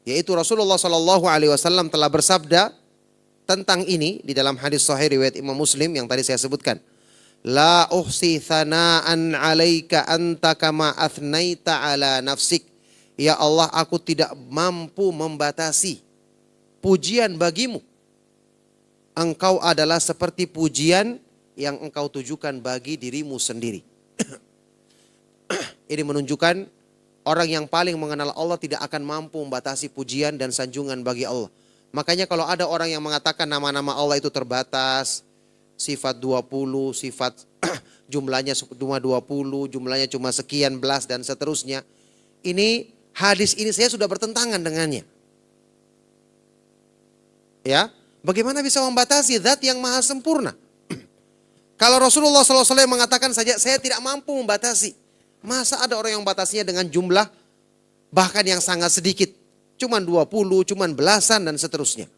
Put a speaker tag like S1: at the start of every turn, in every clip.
S1: Yaitu Rasulullah SAW telah bersabda tentang ini di dalam hadis sahih riwayat Imam Muslim yang tadi saya sebutkan. La uhsi thana'an 'alaika anta kama athnaita 'ala nafsik. Ya Allah, aku tidak mampu membatasi pujian bagimu. Engkau adalah seperti pujian yang engkau tujukan bagi dirimu sendiri. Ini menunjukkan orang yang paling mengenal Allah tidak akan mampu membatasi pujian dan sanjungan bagi Allah. Makanya kalau ada orang yang mengatakan nama-nama Allah itu terbatas, sifat 20, sifat jumlahnya cuma 20, jumlahnya cuma sekian belas dan seterusnya. Ini hadis ini saya sudah bertentangan dengannya. Ya, bagaimana bisa membatasi zat yang maha sempurna? Kalau Rasulullah SAW mengatakan saja saya tidak mampu membatasi. Masa ada orang yang membatasinya dengan jumlah bahkan yang sangat sedikit. Cuman 20, cuman belasan dan seterusnya.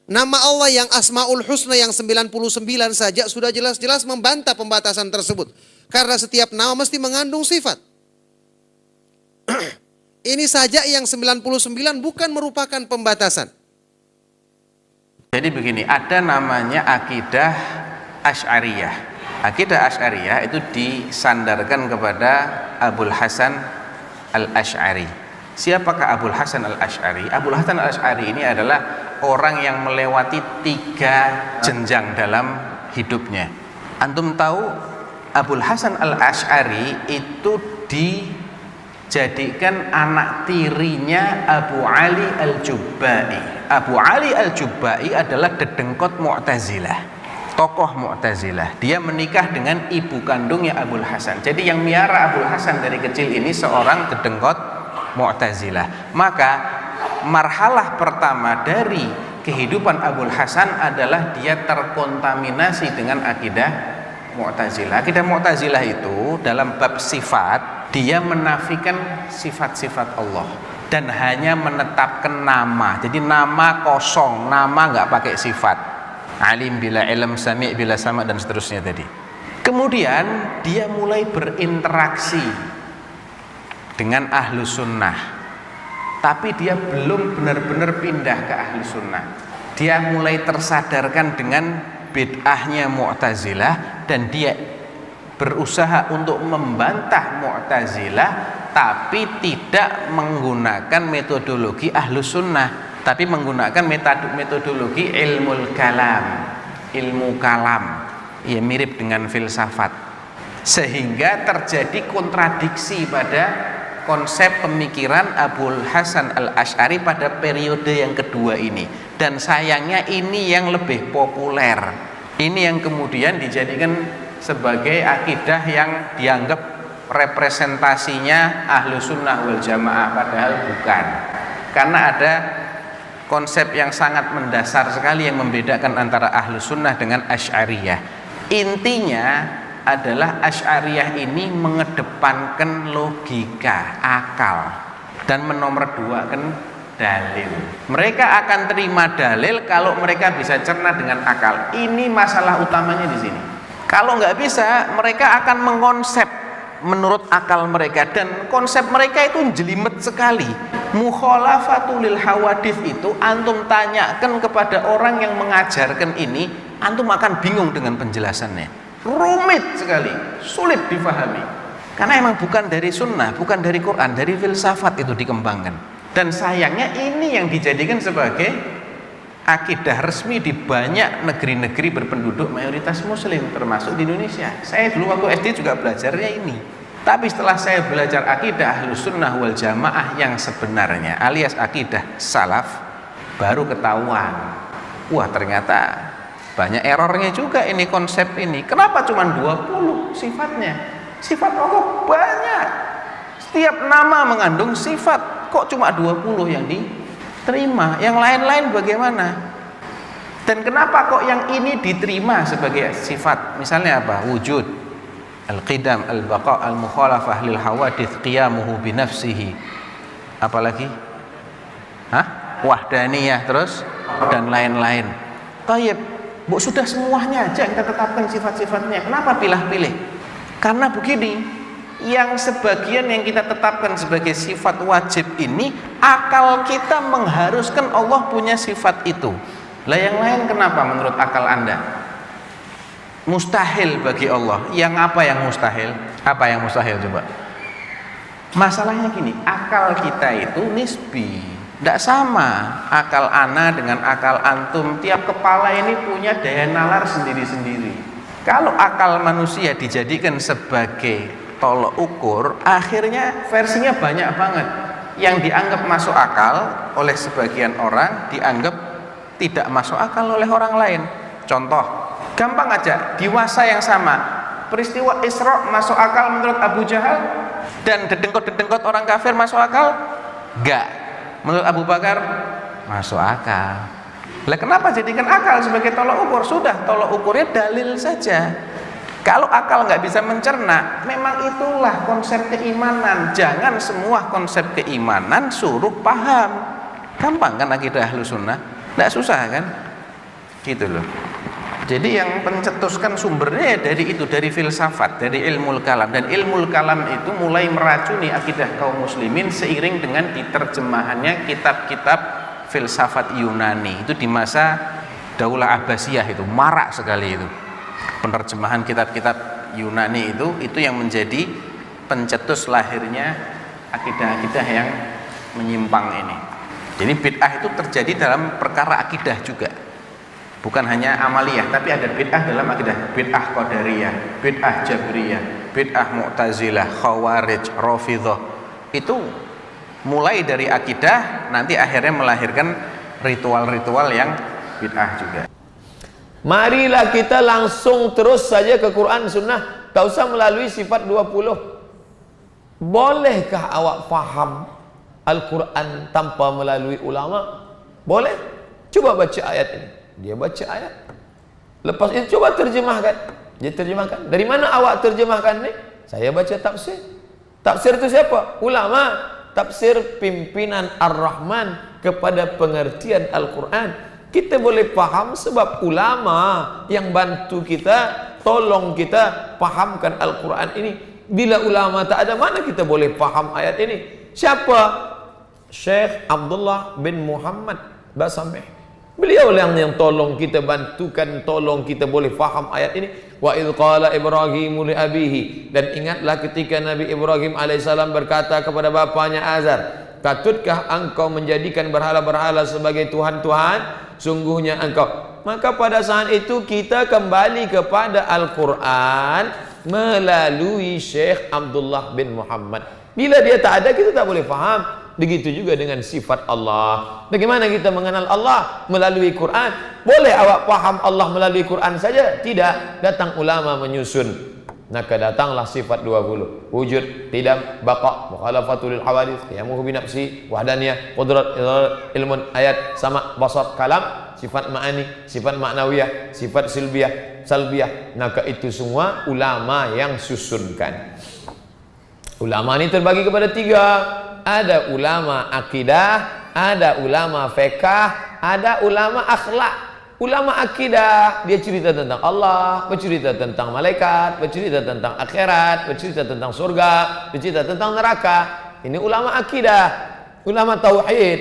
S1: Nama Allah yang Asmaul Husna yang 99 saja sudah jelas-jelas membantah pembatasan tersebut. Karena setiap nama mesti mengandung sifat. Ini saja yang 99 bukan merupakan pembatasan.
S2: Jadi begini, ada namanya akidah Asy'ariyah. Akidah Asy'ariyah itu disandarkan kepada Abul Hasan Al-Asy'ari. Siapakah Abul Hasan Al-Asy'ari? Abul Hasan Al-Asy'ari ini adalah orang yang melewati 3 jenjang dalam hidupnya. Antum tahu Abul Hasan Al-Asy'ari itu dijadikan anak tirinya Abu Ali Al-Jubba'i. Abu Ali Al-Jubba'i adalah dedengkot Mu'tazilah. Tokoh Mu'tazilah. Dia menikah dengan ibu kandungnya Abul Hasan. Jadi yang miara Abul Hasan dari kecil ini seorang dedengkot Mu'tazilah. Maka marhalah pertama dari kehidupan Abul Hasan adalah dia terkontaminasi dengan akidah Mu'tazilah. Akidah Mu'tazilah itu dalam bab sifat, dia menafikan sifat-sifat Allah dan hanya menetapkan nama. Jadi nama kosong, nama nggak pakai sifat. Alim bila ilm, sami' bila sama' dan seterusnya tadi. Kemudian dia mulai berinteraksi dengan ahlu sunnah, tapi dia belum benar-benar pindah ke ahlu sunnah. Dia mulai tersadarkan dengan bid'ahnya Mu'tazilah dan dia berusaha untuk membantah Mu'tazilah, tapi tidak menggunakan metodologi ahlu sunnah, tapi menggunakan metodologi ilmu kalam, ya mirip dengan filsafat, sehingga terjadi kontradiksi pada konsep pemikiran Abul Hasan Al-Asy'ari pada periode yang kedua ini. Dan sayangnya ini yang lebih populer, ini yang kemudian dijadikan sebagai akidah yang dianggap representasinya ahlu sunnah wal jamaah, padahal bukan. Karena ada konsep yang sangat mendasar sekali yang membedakan antara ahlu sunnah dengan Asy'ariyah. Intinya adalah Asy'ariyah ini mengedepankan logika, akal, dan menomorduakan dalil. Mereka akan terima dalil kalau mereka bisa cerna dengan akal. Ini masalah utamanya di sini. Kalau nggak bisa, mereka akan mengkonsep menurut akal mereka, dan konsep mereka itu jelimet sekali. Mukhalafatul hawadits itu antum tanyakan kepada orang yang mengajarkan ini, antum akan bingung dengan penjelasannya. Rumit sekali, sulit difahami. Karena emang bukan dari sunnah, bukan dari Quran, dari filsafat itu dikembangkan. Dan sayangnya ini yang dijadikan sebagai akidah resmi di banyak negeri-negeri berpenduduk mayoritas muslim, termasuk di Indonesia. Saya dulu waktu SD juga belajarnya ini. Tapi setelah saya belajar akidah Ahlus Sunnah wal Jamaah yang sebenarnya alias akidah salaf, baru ketahuan, wah ternyata banyak errornya juga ini konsep ini. Kenapa cuma 20 sifatnya? Sifat Allah banyak. Setiap nama mengandung sifat, kok cuma 20 yang diterima? Yang lain-lain bagaimana? Dan kenapa kok yang ini diterima sebagai sifat? Misalnya apa? Wujud, al-qidam, al-baqa, al-mukhalafah lil hawadits, qiyamuhu binafsihi. Apalagi? Wahdaniyah, terus dan lain-lain. Tayyib, bu, sudah semuanya aja kita tetapkan sifat-sifatnya. Kenapa pilih-pilih? Karena begini, Yang sebagian yang kita tetapkan sebagai sifat wajib ini, akal kita mengharuskan Allah punya sifat itu. Lah yang lain kenapa menurut akal Anda? Mustahil bagi Allah. Yang apa yang mustahil? Apa yang mustahil coba? Masalahnya gini, akal kita itu nisbi, tidak sama akal ana dengan akal antum. Tiap kepala ini punya daya nalar sendiri-sendiri. Kalau akal manusia dijadikan sebagai tolok ukur, akhirnya versinya banyak banget. Yang dianggap masuk akal oleh sebagian orang dianggap tidak masuk akal oleh orang lain. Contoh, gampang aja, di masa yang sama, peristiwa Isra masuk akal menurut Abu Jahal, dan dedengkot-dedengkot orang kafir masuk akal? Enggak. Menurut Abu Bakar masuk akal. Lah kenapa jadikan akal sebagai tolok ukur? Sudah, tolok ukurnya dalil saja. Kalau akal nggak bisa mencerna, memang itulah konsep keimanan. Jangan semua konsep keimanan suruh paham. Gampang kan akidah Ahlus Sunnah? Nggak susah kan? Gitu loh. Jadi yang pencetuskan sumbernya dari itu, dari filsafat, dari ilmu kalam. Dan ilmu kalam itu mulai meracuni akidah kaum muslimin seiring dengan diterjemahannya kitab-kitab filsafat Yunani. Itu di masa Daulah Abbasiyah itu marak sekali itu. Penerjemahan kitab-kitab Yunani itu yang menjadi pencetus lahirnya akidah-akidah yang menyimpang ini. Jadi bid'ah itu terjadi dalam perkara akidah juga. Bukan hanya amaliyah, tapi ada bid'ah dalam akidah. Bid'ah qadariyah, bid'ah jabriyah, bid'ah mu'tazilah, khawarij, rafidhah. Itu mulai dari akidah, nanti akhirnya melahirkan ritual-ritual yang bid'ah juga.
S3: Marilah kita langsung terus saja ke Quran Sunnah, tak usah melalui sifat 20. Bolehkah awak faham Al-Quran tanpa melalui ulama? Boleh. Coba baca ayat ini. Dia baca ayat, lepas itu coba terjemahkan. Dia terjemahkan. Dari mana awak terjemahkan ni? Saya baca tafsir. Tafsir itu siapa? Ulama. Tafsir pimpinan Ar-Rahman kepada pengertian Al-Quran. Kita boleh faham sebab ulama yang bantu kita, tolong kita pahamkan Al-Quran ini. Bila ulama tak ada, mana kita boleh faham ayat ini? Siapa? Syekh Abdullah bin Muhammad Basameh. Beliau yang tolong kita, bantukan, tolong kita boleh faham ayat ini. Wa idh qala Ibrahimu li abihi, dan ingatlah ketika Nabi Ibrahim alaihissalam berkata kepada bapanya Azar, katutkah engkau menjadikan berhala-berhala sebagai Tuhan-Tuhan? Sungguhnya engkau. Maka pada saat itu kita kembali kepada Al-Quran melalui Syekh Abdullah bin Muhammad. Bila dia tak ada, kita tak boleh faham. Begitu juga dengan sifat Allah. Bagaimana kita mengenal Allah? Melalui Quran. Boleh awak faham Allah melalui Quran saja? Tidak. Datang ulama menyusun. Maka datanglah sifat 20. Wujud, tidak, baqa, mukhalafatul hawadits, qiyamuhu binafsi, wahdaniyah, qudrat, ilmun, ayat, sama, basar, kalam, sifat ma'ani, sifat ma'nawiyah, sifat salbiyah. Maka itu semua ulama yang susunkan. Ulama ini terbagi kepada 3. Ada ulama akidah, ada ulama fiqh, ada ulama akhlak. Ulama akidah, dia cerita tentang Allah, bercerita tentang malaikat, bercerita tentang akhirat, bercerita tentang surga, bercerita tentang neraka. Ini ulama akidah, ulama tauhid.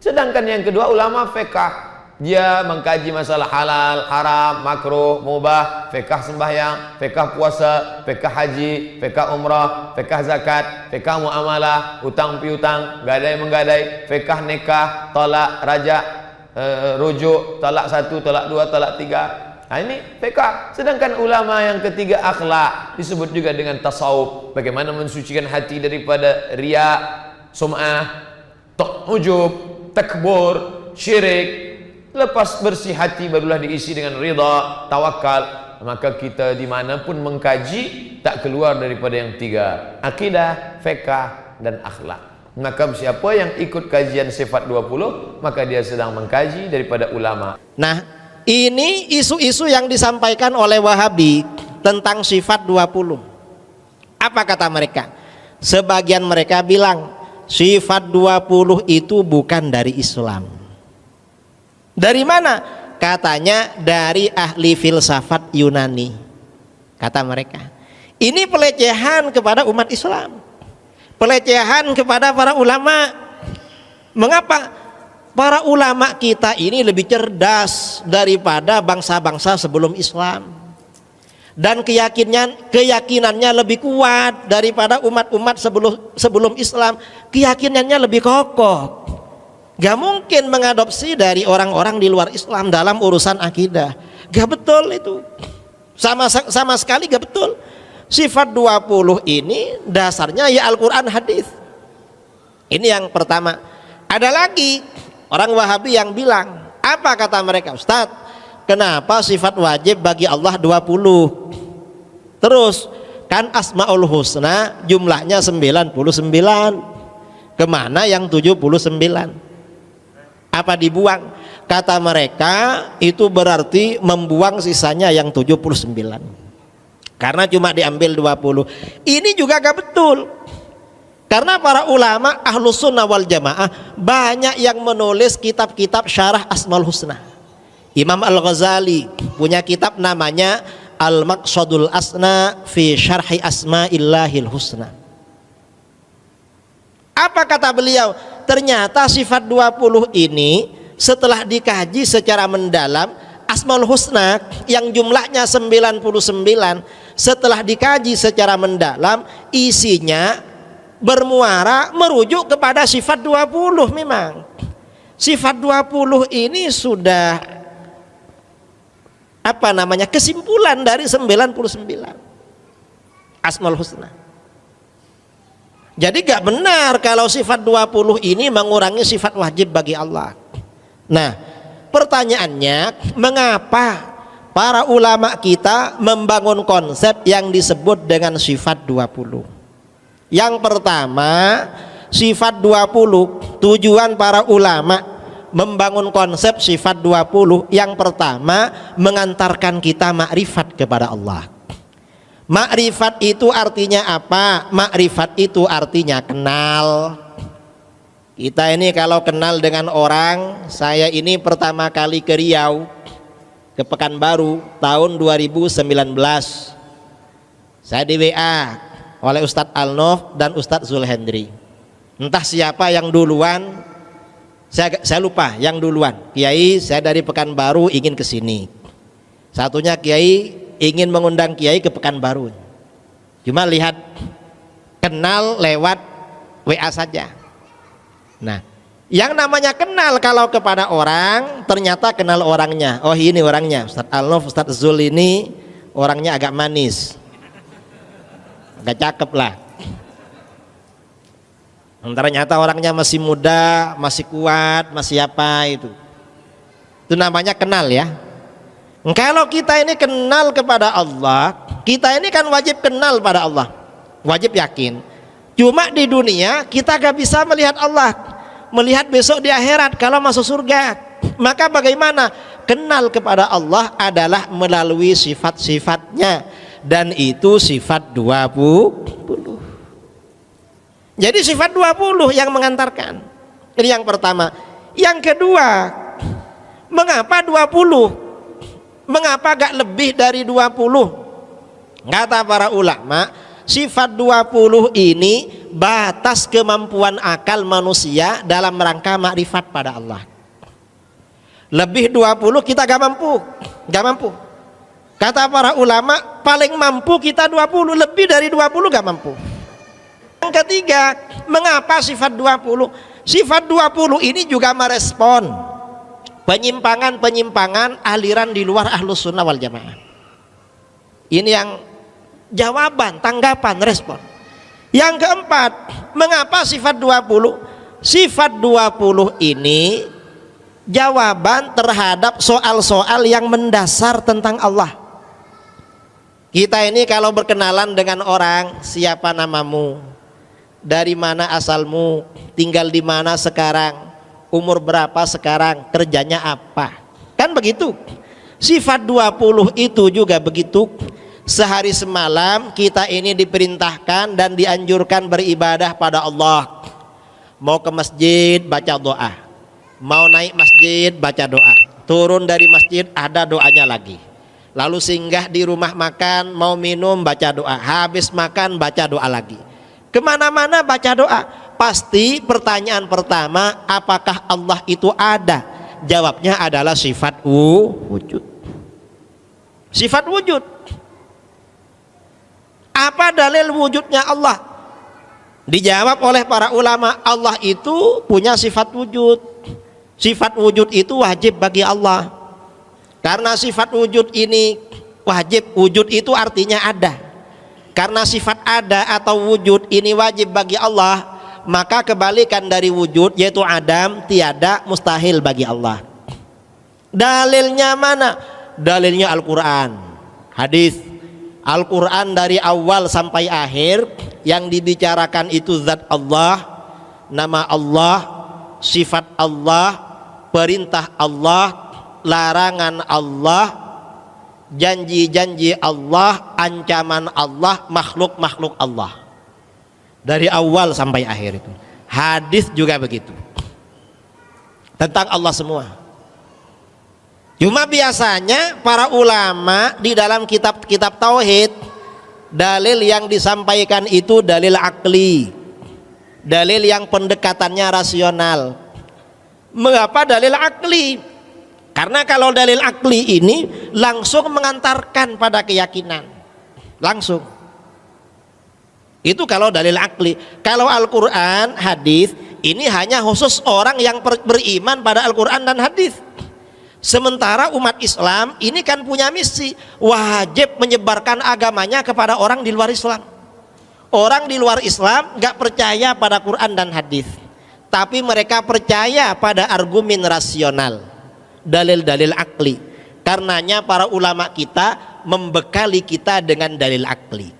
S3: Sedangkan yang kedua ulama fiqh. Dia mengkaji masalah halal, haram, makruh, mubah, fiqh sembahyang, fiqh puasa, fiqh haji, fiqh umrah, fiqh zakat, fiqh muamalah, hutang piutang, gadai menggadai, fiqh nikah, talak, rajak, rujuk, talak 1, talak 2, talak 3. Nah, ini fiqh. Sedangkan ulama yang ketiga akhlak, disebut juga dengan tasawuf. Bagaimana mensucikan hati daripada riya, sum'ah, ujub, takbur, syirik. Lepas bersih hati barulah diisi dengan ridha, tawakal. Maka kita dimanapun mengkaji tak keluar daripada yang 3: akidah, fiqh, dan akhlak. Maka siapa yang ikut kajian sifat 20, maka dia sedang mengkaji daripada ulama.
S4: Nah, ini isu-isu yang disampaikan oleh Wahabi tentang sifat 20. Apa kata mereka? Sebagian mereka bilang sifat 20 itu bukan dari Islam. Dari mana? Katanya dari ahli filsafat Yunani. Kata mereka, Ini pelecehan kepada umat Islam, pelecehan kepada para ulama. Mengapa? Para ulama kita ini lebih cerdas daripada bangsa-bangsa sebelum Islam, dan keyakinannya lebih kuat daripada umat-umat sebelum Islam. Keyakinannya lebih kokoh. Gak mungkin mengadopsi dari orang-orang di luar Islam dalam urusan akidah. Gak betul itu. Sama sekali gak betul. Sifat 20 ini dasarnya ya Al-Quran, hadis. Ini yang pertama. Ada lagi orang Wahabi yang bilang, apa kata mereka? Ustadz, kenapa sifat wajib bagi Allah 20? Terus kan Asmaul Husna jumlahnya 99. Kemana yang 79? Apa dibuang? Kata mereka itu berarti membuang sisanya yang 79, karena cuma diambil 20. Ini juga gak betul, karena para ulama Ahlus Sunnah wal Jamaah banyak yang menulis kitab-kitab syarah Asmaul Husna. Imam Al-Ghazali punya kitab namanya Al-Maqsadul Asna fi Syarhi Asma'illahil Husna. Apa kata beliau? Ternyata sifat 20 ini setelah dikaji secara mendalam, Asmaul Husna yang jumlahnya 99, setelah dikaji secara mendalam, isinya bermuara merujuk kepada sifat 20. Memang sifat 20 ini sudah kesimpulan dari 99 Asmaul Husna. Jadi gak benar kalau sifat 20 ini mengurangi sifat wajib bagi Allah. Nah, pertanyaannya, mengapa para ulama kita membangun konsep yang disebut dengan sifat 20? Yang pertama, sifat 20, tujuan para ulama membangun konsep sifat 20, yang pertama mengantarkan kita makrifat kepada Allah. Makrifat itu artinya apa? Makrifat itu artinya kenal. Kita ini kalau kenal dengan orang, saya ini pertama kali ke Riau, ke Pekanbaru tahun 2019. Saya di WA oleh Ustadz Al-Nof dan Ustadz Zulhendri. Entah siapa yang duluan, saya lupa yang duluan. Kiai, saya dari Pekanbaru ingin ke sini. Satunya Kiai ingin mengundang Kiai ke Pekanbaru. Cuma lihat, kenal lewat WA saja. Nah, yang namanya kenal kalau kepada orang, ternyata kenal orangnya. Oh, ini orangnya, Ustadz Al-Nof, Ustadz Zul ini orangnya agak manis, agak cakep lah. Ternyata orangnya masih muda, masih kuat, masih apa itu. Itu namanya kenal ya. Kalau kita ini kenal kepada Allah, kita ini kan wajib kenal pada Allah, wajib yakin. Cuma di dunia kita gak bisa melihat Allah, melihat besok di akhirat kalau masuk surga. Maka bagaimana? Kenal kepada Allah adalah melalui sifat-sifatnya, dan itu sifat 20. Jadi sifat 20 yang mengantarkan. Ini yang pertama. Yang kedua, mengapa 20? Mengapa gak lebih dari 20? Kata para ulama, sifat 20 ini batas kemampuan akal manusia dalam rangka makrifat pada Allah. Lebih 20 kita gak mampu. Kata para ulama, paling mampu kita 20, lebih dari 20 gak mampu. Yang ketiga, mengapa sifat 20? Sifat 20 ini juga merespon penyimpangan aliran di luar Ahlus Sunnah wal Jamaah. Ini yang jawaban, tanggapan, respon. Yang keempat, mengapa sifat 20? Sifat 20 ini jawaban terhadap soal-soal yang mendasar tentang Allah. Kita ini kalau berkenalan dengan orang, siapa namamu? Dari mana asalmu? Tinggal di mana sekarang? Umur berapa sekarang, kerjanya apa? Kan begitu. Sifat 20 itu juga begitu. Sehari semalam kita ini diperintahkan dan dianjurkan beribadah pada Allah. Mau ke masjid baca doa, mau naik masjid baca doa, turun dari masjid ada doanya lagi. lalu singgah di rumah makan, mau minum baca doa, habis makan baca doa lagi, kemana-mana baca doa. Pasti pertanyaan pertama, apakah Allah itu ada? Jawabnya adalah sifat wujud. Sifat wujud. Apa dalil wujudnya Allah? Dijawab oleh para ulama, Allah itu punya sifat wujud. Sifat wujud itu wajib bagi Allah. Karena sifat wujud ini wajib, wujud itu artinya ada. Karena sifat ada atau wujud ini wajib bagi Allah, maka kebalikan dari wujud yaitu adam, tiada, mustahil bagi Allah. Dalilnya mana? Dalilnya Al-Quran, hadis. Al-Quran dari awal sampai akhir yang dibicarakan itu zat Allah, nama Allah, sifat Allah, perintah Allah, larangan Allah, janji-janji Allah, ancaman Allah, makhluk-makhluk Allah. Dari awal sampai akhir itu. Hadis juga begitu. Tentang Allah semua. Cuma biasanya para ulama di dalam kitab-kitab tauhid, dalil yang disampaikan itu dalil akli, dalil yang pendekatannya rasional. Mengapa dalil akli? Karena kalau dalil akli ini langsung mengantarkan pada keyakinan, langsung. Itu kalau dalil akli. Kalau Al-Quran, hadis, ini hanya khusus orang yang beriman pada Al-Quran dan hadis. Sementara umat Islam ini kan punya misi, wajib menyebarkan agamanya kepada orang di luar Islam. Orang di luar Islam gak percaya pada Quran dan hadis, tapi mereka percaya pada argumen rasional, dalil-dalil akli. Karenanya para ulama kita membekali kita dengan dalil akli.